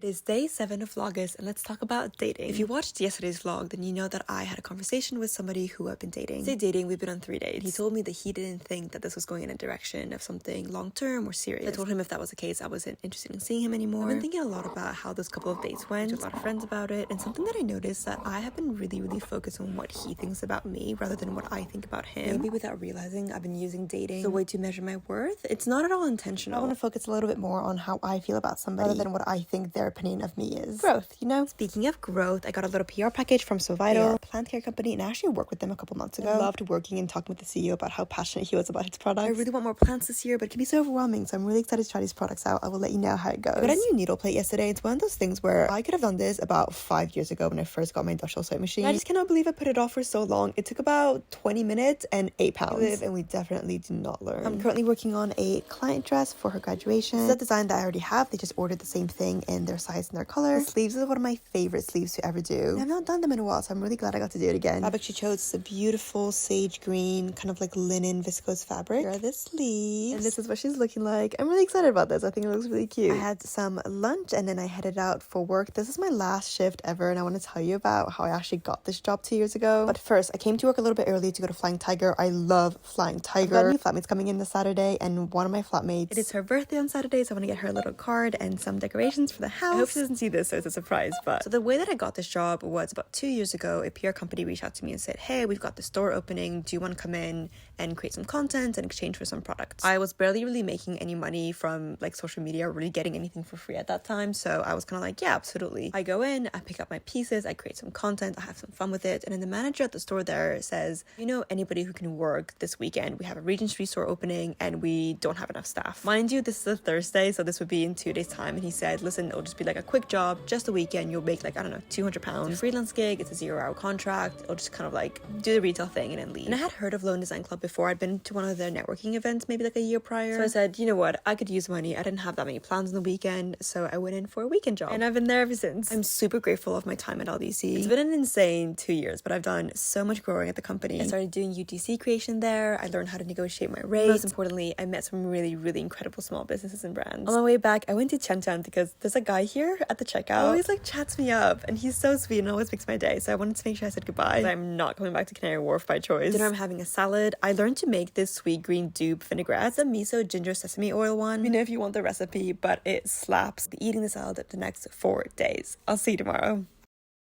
It is day 7 of Vlogust and let's talk about dating. If you watched yesterday's vlog, then you know that I had a conversation with somebody who I've been dating. Say dating, we've been on 3 dates. He told me that he didn't think that this was going in a direction of something long-term or serious. I told him if that was the case, I wasn't interested in seeing him anymore. I've been thinking a lot about how those couple of dates went, with a lot of friends about it, and something that I noticed that I have been really focused on what he thinks about me rather than what I think about him. Maybe without realizing, I've been using dating as a way to measure my worth. It's not at all intentional. I want to focus a little bit more on how I feel about somebody rather than what I think their opinion of me is. Growth, you know? Speaking of growth, I got a little PR package from So Vital, a plant care company, and I actually worked with them a couple months ago. I loved working and talking with the CEO about how passionate he was about his products. I really want more plants this year, but it can be so overwhelming, so I'm really excited to try these products out. I will let you know how it goes. I got a new needle plate yesterday. It's one of those things where I could have done this about 5 years ago when I first got my industrial sewing machine. I just cannot believe I put it off for so long. It took about 20 minutes and 8 pounds. We live and we definitely do not learn. I'm currently working on a client dress for her graduation. This is a design that I already have. They just ordered the same thing in their size and their color. The sleeves are one of my favorite sleeves to ever do. And I've not done them in a while, so I'm really glad I got to do it again. Fabric she chose is a beautiful sage green, kind of like linen viscose fabric. Here are the sleeves. And this is what she's looking like. I'm really excited about this. I think it looks really cute. I had some lunch and then I headed out for work. This is my last shift ever and I want to tell you about how I actually got this job 2 years ago. But first, I came to work a little bit early to go to Flying Tiger. I love Flying Tiger. I've got new flatmates coming in this Saturday and one of my flatmates, it is her birthday on Saturday, so I want to get her a little card and some decorations for the house. I hope she doesn't see this, so it's a surprise. But so the way that I got this job was about 2 years ago. A PR company reached out to me and said, hey, we've got the store opening. Do you want to come in and create some content in exchange for some products? I was barely really making any money from like social media or really getting anything for free at that time. So I was kind of like, yeah, absolutely. I go in, I pick up my pieces, I create some content, I have some fun with it. And then the manager at the store there says, you know, anybody who can work this weekend, we have a Regent Street store opening and we don't have enough staff. Mind you, this is a Thursday, so this would be in 2 days time. And he said, listen, it'll just be like a quick job, just a weekend. You'll make like, I don't know, £200. It's a freelance gig. It's a 0-hour contract. It'll just kind of like do the retail thing and then leave. And I had heard of Lone Design Club before. I'd been to one of their networking events maybe like a year prior. So I said, you know what? I could use money. I didn't have that many plans on the weekend. So I went in for a weekend job and I've been there ever since. I'm super grateful of my time at LDC. It's been an insane 2 years, but I've done so much growing at the company. I started doing UTC creation there. I learned how to negotiate my rates. Most importantly, I met some really incredible small businesses and brands. On my way back, I went to Chen Chen because there's a guy here at the checkout. Always like chats me up and he's so sweet and always makes my day. So I wanted to make sure I said goodbye. I'm not coming back to Canary Wharf by choice. Dinner, I'm having a salad. I learned to make this sweet green dupe vinaigrette. It's a miso ginger sesame oil one. You know if you want the recipe, but it slaps. I'll be eating the salad the next 4 days. I'll see you tomorrow.